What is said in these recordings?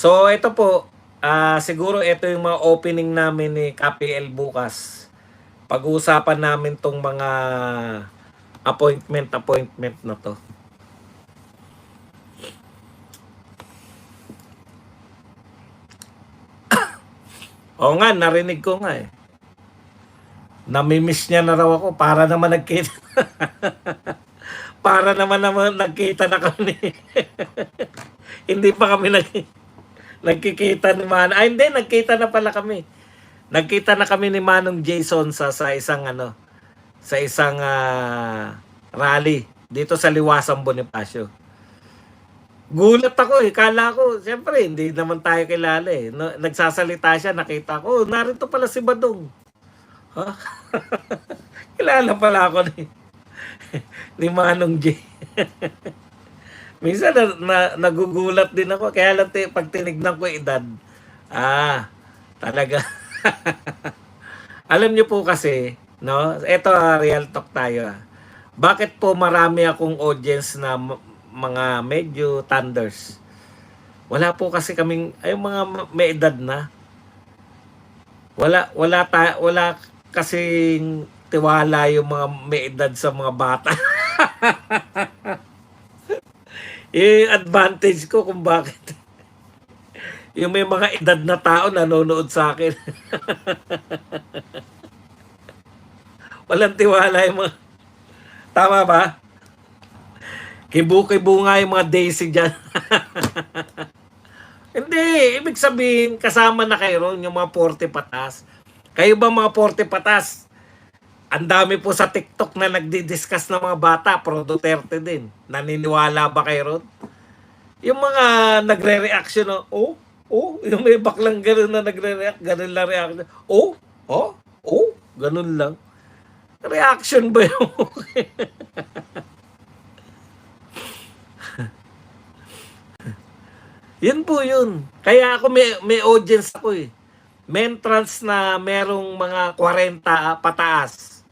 So ito po, siguro ito yung mga opening namin ni KPL bukas. Pag-uusapan namin 'tong mga appointment na 'to. Oo nga, narinig ko nga eh. Nami-miss niya na raw ako para naman nagkita. Para naman nagkita na kami. Hindi pa kami nagkikita ni Manong. Ay hindi, nagkita na pala kami. Nagkita na kami ni Manong Jason sa isang sa isang rally dito sa Liwasang Bonifacio. Gulat ako eh. Kala ko, siyempre, hindi naman tayo kilala eh. No, nagsasalita siya, nakita ko, narito pala si Badong. Ha? Kilala pala ako ni Manong J. Minsan nagugulat din ako. Kaya lang pag tinignan ko edad, talaga. Alam niyo po kasi, no? Ito real talk tayo. Bakit po marami akong audience na mga medyo thunders? Wala po kasi kaming ay mga may edad na. Wala kasing tiwala yung mga may edad sa mga bata. Yung advantage ko kung bakit yung may mga edad na tao nanonood sa akin. Walang tiwala yung mga... Tama ba? Kibu-kibu nga yung mga Daisy dyan. Hindi, ibig sabihin, kasama na kayo ron, yung mga 40 patas. Kayo ba mga 40 patas? Ang dami po sa TikTok na nagdi-discuss ng mga bata, pro Duterte din. Naniniwala ba kayo ron? Yung mga nagre-reaction, yung may baklang gano'n na nagre-react, gano'n lang reaction. Gano'n lang. Reaction ba yung... Yun po yun. Kaya ako may audience ako eh. May entrance na merong mga 40 pataas.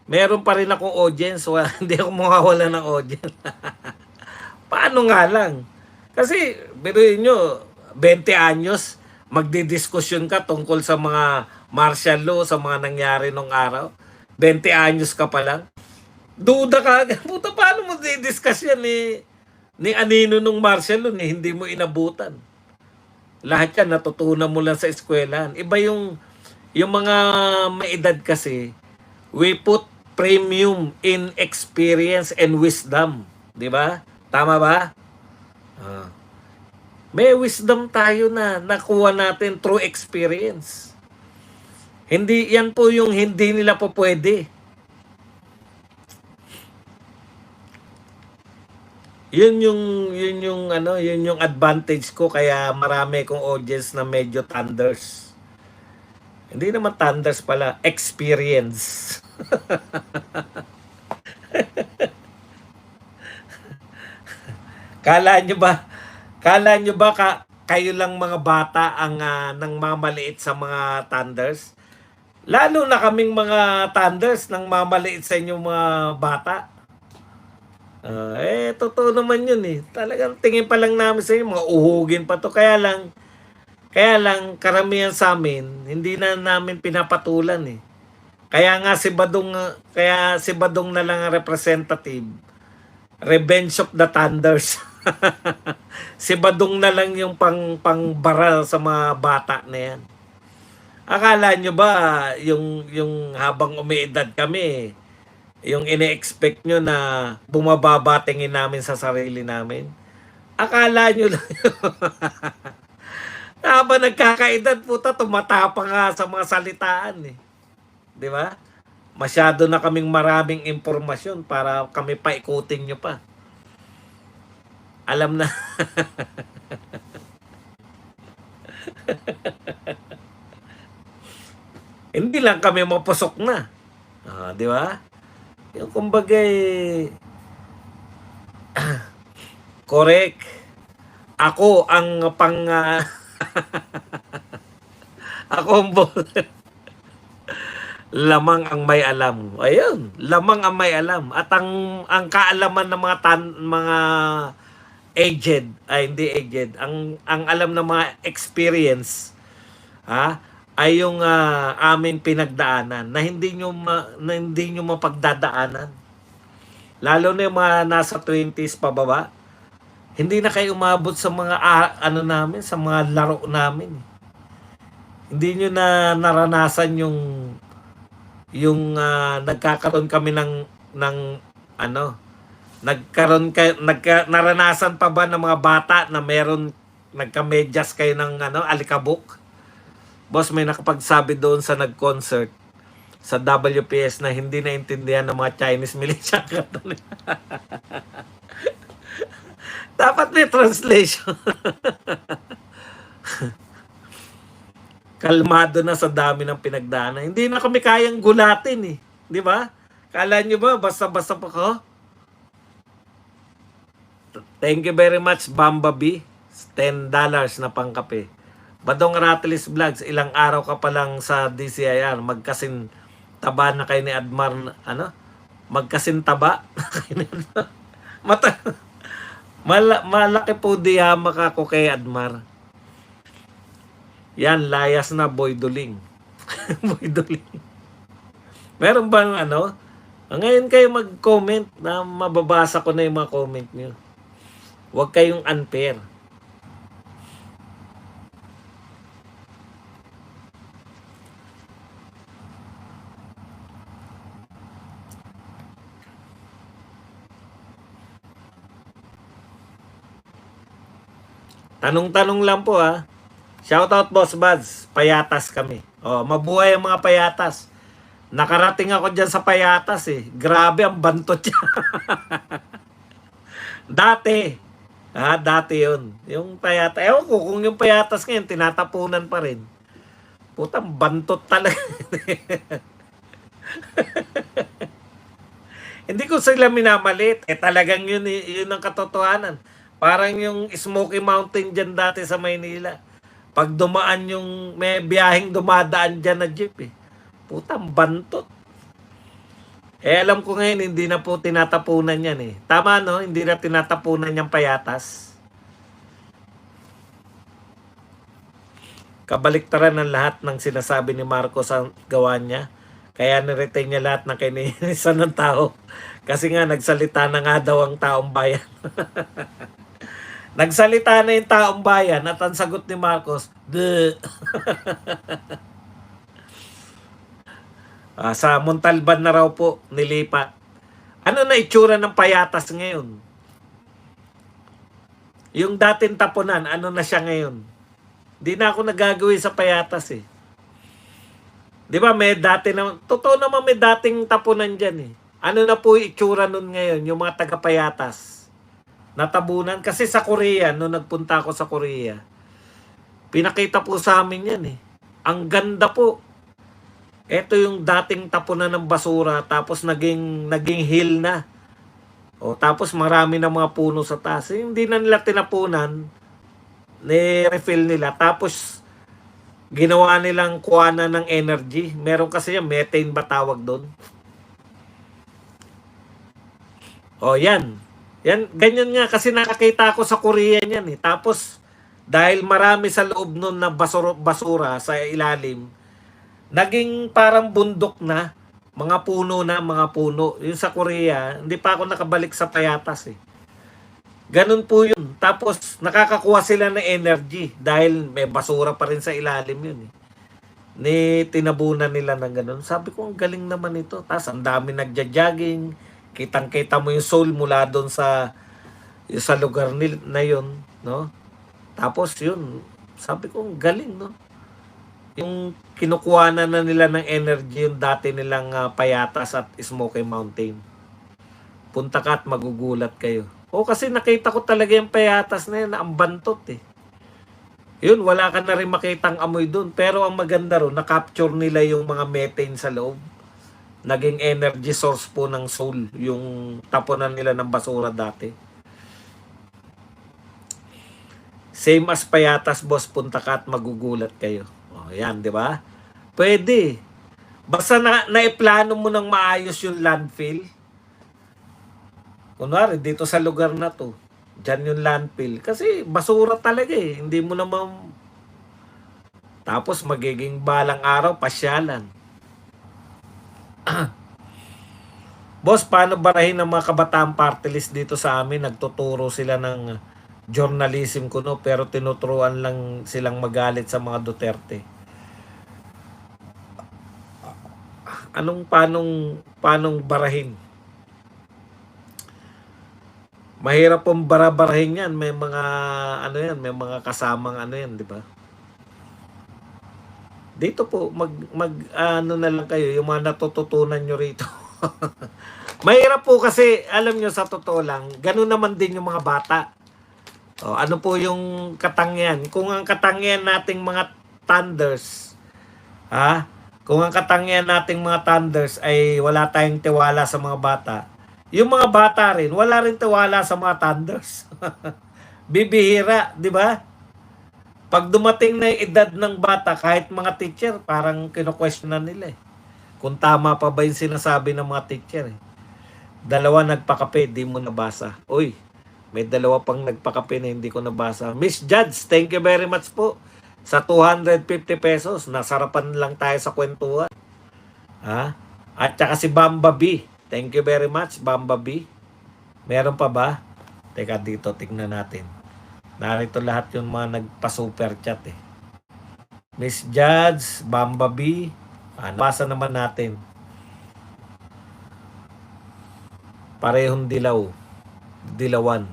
Meron pa rin akong audience. Hindi ako mawawala ng audience. Paano nga lang? Kasi, biruin nyo, 20 anyos, magdidiskusyon ka tungkol sa mga martial law, sa mga nangyari nung araw. 20 anyos ka pa lang. Duda ka. Puta, paano mo di-discuss yan ni anino nung martial law, hindi mo inabutan. Lahat yan, natutunan mo lang sa eskwelahan. Iba yung mga may edad kasi, we put premium in experience and wisdom. Di ba? Tama ba? May wisdom tayo na nakuha natin through experience. Hindi, yan po yung hindi nila po pwede. Yun yung advantage ko, kaya marami kong audience na medyo thunders. Hindi naman thunders pala, experience. Kala nyo ba kayo lang mga bata ang nang mamaliit sa mga thunders? Lalo na kaming mga thunders nang mamaliit sa inyong mga bata. Totoo naman yun eh. Talagang tingin pa lang namin sa inyo, mga uhugin pa to. Kaya lang karamihan sa amin, hindi na namin pinapatulan eh. Kaya si Badong na lang ang representative. Revenge of the Thunders. Si Badong na lang yung pangbaral sa mga bata na yan. Akala nyo ba yung habang umiidad kami, yung ine-expect nyo na bumababa tingin namin sa sarili namin? Akala nyo lang yun. Habang nagkakaedad, puta, tumatapang nga sa mga salitaan eh. Di ba? Masyado na kaming maraming impormasyon para kami paikutin nyo pa. Alam na. Hindi lang kami mapusok na. Di ba? Yung kumbagay, correct. Ako ang ako ang lamang ang may alam. Ayun, lamang ang may alam. At ang kaalaman ng mga aged, ay hindi aged, ang alam ng mga experience, ay yung aming pinagdaanan na na hindi nyo mapagdadaanan. Lalo na yung mga nasa 20s pababa, hindi na kayo umabot sa mga ano namin, sa mga laro namin. Hindi nyo na naranasan yung nagkakaroon kami ng ano, naranasan pa ba ng mga bata na meron nagkamedyas kayo ng alikabok? Boss, may nakapagsabi doon sa nag-concert sa WPS na hindi naintindihan ng mga Chinese militia. Dapat may translation. Kalmado na sa dami ng pinagdaanan. Hindi na kami kayang gulatin eh. Di ba? Kala nyo ba, basta-basta pa ko? Thank you very much, Bamba B. $10 na pangkape. Badong Ratilis Vlogs, ilang araw ka pa lang sa DCIR. Magkasin taba na kayo ni Admar, Magkasin taba na kayo ni Admar. Malaki po diyama ka ko kay Admar. Yan, layas na Boy Duling. Boy Duling. Meron bang ngayon kayo mag-comment na mababasa ko na yung mga comment nyo. Huwag kayong unfair. Tanong-tanong lang po Shoutout Boss Buds, payatas kami. Mabuhay ang mga payatas. Nakarating ako dyan sa payatas eh. Grabe ang bantot niya. Dati. Dati yun. Yung payatas. Ewan ko kung yung payatas ngayon, tinatapunan pa rin. Putang bantot talaga. Hindi ko sila minamalit. Talagang yun ang katotohanan. Parang yung Smoky Mountain dyan dati sa Maynila. Pag dumaan yung may biyaheng dumadaan dyan na jeep Putang bantot. Alam ko ngayon, hindi na po tinatapunan yan Tama hindi na tinatapunan yung payatas. Kabaliktaran ng lahat ng sinasabi ni Marcos ang gawa niya. Kaya niretain niya lahat ng kininisan ng tao. Kasi nga, nagsalita na nga daw ang taong bayan. Nagsalita na yung taong bayan at ang sagot ni Marcos, sa Montalban na raw po nilipat. Ano na itsura ng payatas ngayon? Yung dating tapunan, ano na siya ngayon? Di na ako nagagawin sa payatas Di ba may dati na, totoo naman may dating tapunan dyan Ano na po itsura nun ngayon, yung mga taga-payatas? Natabunan. Kasi sa Korea, nung nagpunta ako sa Korea, pinakita po sa amin yan Ang ganda po. Ito yung dating tapunan ng basura, tapos naging hill na. Tapos marami na mga puno sa taas. Hindi na nila tinapunan, ni-refill nila. Tapos, ginawa nilang kuhanan ng energy. Meron kasi yung methane ba tawag doon? Yan. Yan, ganyan nga kasi nakakita ako sa Korea niyan Tapos, dahil marami sa loob nun na basura sa ilalim, naging parang bundok na, mga puno. Yung sa Korea, hindi pa ako nakabalik sa payatas Ganun po yun. Tapos, nakakakuha sila ng energy dahil may basura pa rin sa ilalim yun tinabunan nila ng ganun. Sabi ko, ang galing naman ito. Tapos, ang dami nagja-jogging. Kitang-kita mo yung soul mula doon sa lugar na yun, Tapos yun, sabi ko, galing, Yung kinukuha na nila ng energy yung dati nilang payatas at Smoky Mountain. Punta ka at magugulat kayo. Kasi nakita ko talaga yung payatas na yun, ang bantot Yun, wala ka na rin makitang amoy doon. Pero ang maganda ron, na-capture nila yung mga methane sa loob. Naging energy source po ng soul yung tapunan nila ng basura dati. Same as payatas, boss, punta ka at magugulat kayo. Yan, di ba? Pwede. Basta naiplano mo ng maayos yung landfill. Kunwari, dito sa lugar na to, Diyan yung landfill. Kasi basura talaga eh. Hindi mo naman... Tapos magiging balang araw, pasyalan. Boss, paano barahin ng mga kabataan party list dito sa amin? Nagtuturo sila ng journalism kuno pero tinuturuan lang silang magalit sa mga Duterte. Paanong barahin? Mahirap pong barabarahin yan. May mga may mga kasamang yan, di ba? Dito po na lang kayo yung mga natututunan nyo rito. Mahirap po kasi alam nyo sa totoo lang, ganun naman din yung mga bata. Ano po yung katangian? Kung ang katangian nating mga thunders, kung ang katangian nating mga thunders ay wala tayong tiwala sa mga bata, yung mga bata rin, wala rin tiwala sa mga thunders. Bibihira, di ba? Pag dumating na yung edad ng bata, kahit mga teacher, parang kino-question nila eh. Kung tama pa ba yung sinasabi ng mga teacher eh. Dalawa nagpakape, di mo nabasa. Uy, may dalawa pang nagpakape na hindi ko nabasa. Miss Judge, thank you very much po. Sa 250 pesos, nasarapan lang tayo sa kwentuhan. At saka si Bamba B. Thank you very much, Bamba B. Meron pa ba? Teka dito, tingnan natin. Narito lahat yung mga nagpa-super chat eh. Miss Judge, Bamba B. Basa naman natin. Parehong dilaw. Dilawan.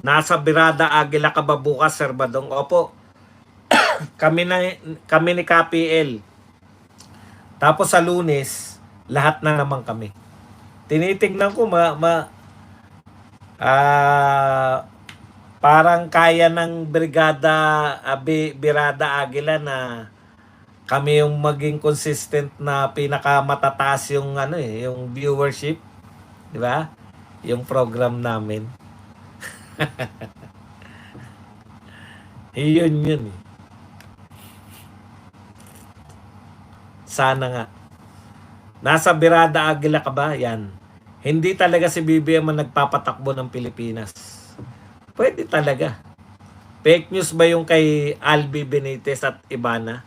Nasa Birada Agila ka ba bukas, Sir Badong? Opo. kami ni KPL. Tapos sa Lunes, lahat na naman kami. Tinitingnan ko parang kaya ng Birada Agila na kami yung maging consistent na pinakamatataas yung yung viewership, di ba? Yung program namin. yun eh. Sana nga. Nasa Birada Agila ka ba? Yan. Hindi talaga si BBM ang nagpapatakbo ng Pilipinas. Pwede talaga. Fake news ba yung kay Albi Benitez at Ibana?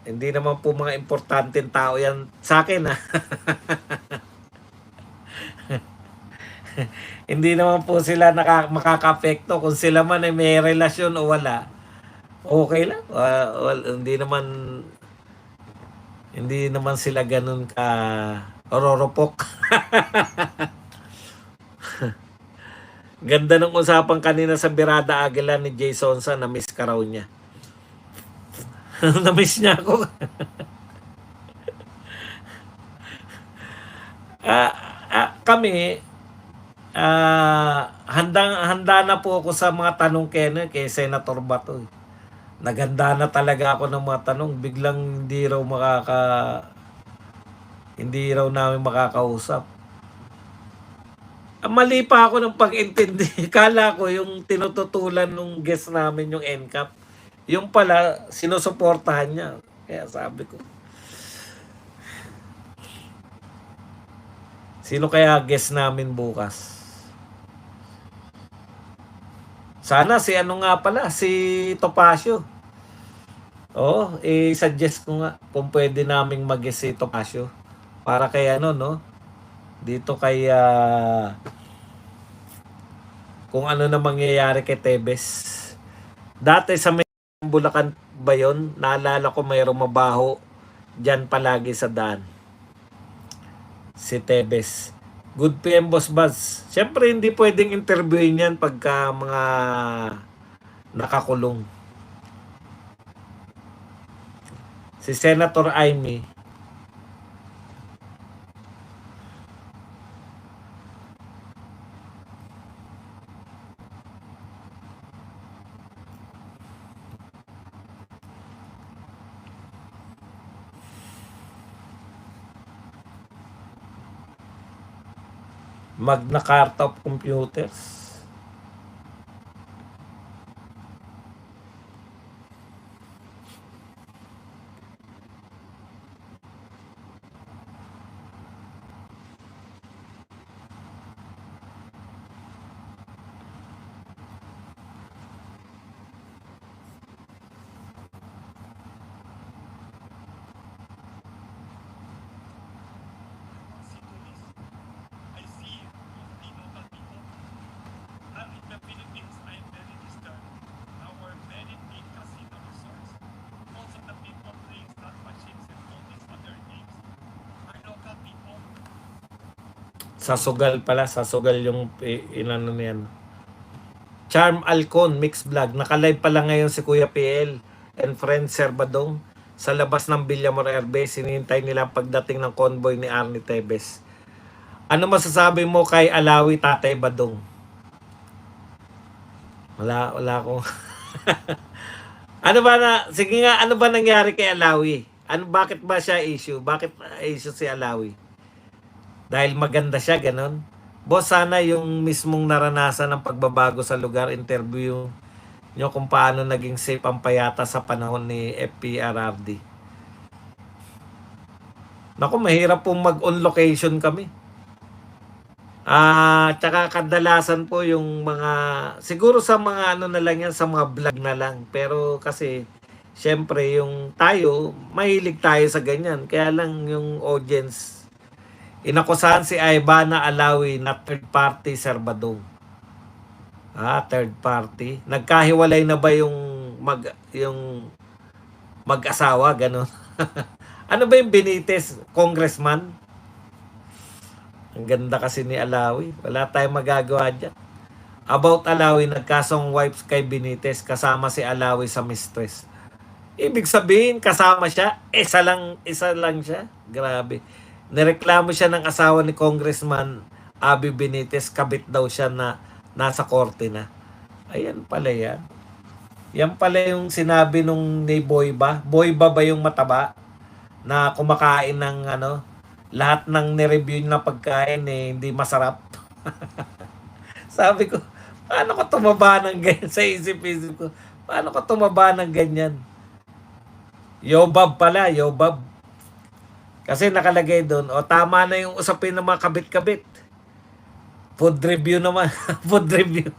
Hindi naman po mga importanteng tao yan sa akin. Hindi naman po sila makaka-apekto kung sila man ay may relasyon o wala. Okay lang. Hindi naman sila ganun ka roropok. Ganda ng usapan kanina sa Birada Agila ni Jason sa na-miss ka raw niya. Na-miss niya ako. Kami handa na po ako sa mga tanong kay Senator Bato. Naganda na talaga ako ng mga tanong. Biglang hindi raw namin makakausap. Mali pa ako ng pag-intindi. Kala ko yung tinututulan ng guest namin yung NCAP. Yung pala, sinusuportahan niya. Kaya sabi ko, sino kaya guest namin bukas? Sana si si Topacio. I-suggest ko nga kung pwede naming mag-guest si Topacio. Para kay dito kay kung ano na mangyayari kay Tebes. Dati sa may Bulacan ba yun? Naalala ko mayroong mabaho dyan palagi sa daan. Si Tebes. Good PM, Boss Buzz. Siyempre, hindi pwedeng interviewin yan pagka mga nakakulong. Si Senator Amy, Magna Carta of Computers. Sa sugal pala, sa sugal yung inano niyan. Charm Alcon, Mix Vlog. Nakalive pala ngayon si Kuya PL and friend Sir Badong sa labas ng Villamor Airbase. Sinihintay nila ang pagdating ng convoy ni Arnie Tevez. Ano masasabi mo kay Alawi, Tatay Badong? Wala akong... ano ba na... Sige nga, ano ba nangyari kay Alawi? Bakit ba siya issue? Bakit issue si Alawi? Dahil maganda siya, ganon. Boss, sana yung mismong naranasan ng pagbabago sa lugar, interview nyo kung paano naging safe ang payata sa panahon ni FPRRD. Naku, mahirap pong mag-on location kami. Tsaka kadalasan po yung mga, siguro sa mga ano na lang yan, sa mga vlog na lang. Pero kasi, syempre yung tayo, mahilig tayo sa ganyan. Kaya lang yung audience, inakusahan si Ivana Alawi na third party, Sir Badong. Third party. Nagkahiwalay na ba yung mag-asawa, gano'n? Ano ba yung Benitez, congressman? Ang ganda kasi ni Alawi. Wala tayong magagawa dyan. About Alawi, nagkasong wives kay Benitez, kasama si Alawi sa mistress. Ibig sabihin, kasama siya, isa lang siya. Grabe. Nireklamo siya ng asawa ni Congressman Abby Benitez, kabit daw siya na nasa korte na. Ayan pala yan. Yan pala yung sinabi nung ni Boyba. Boyba ba yung mataba? Na kumakain ng lahat ng nireview na pagkain hindi masarap. Sabi ko, paano ko tumaba ng ganyan? Sa isip-isip ko, paano ko tumaba ng ganyan? Yobab pala, Yobab. Kasi nakalagay doon, tama na yung usapin ng mga kabit-kabit. Food review naman. Food review.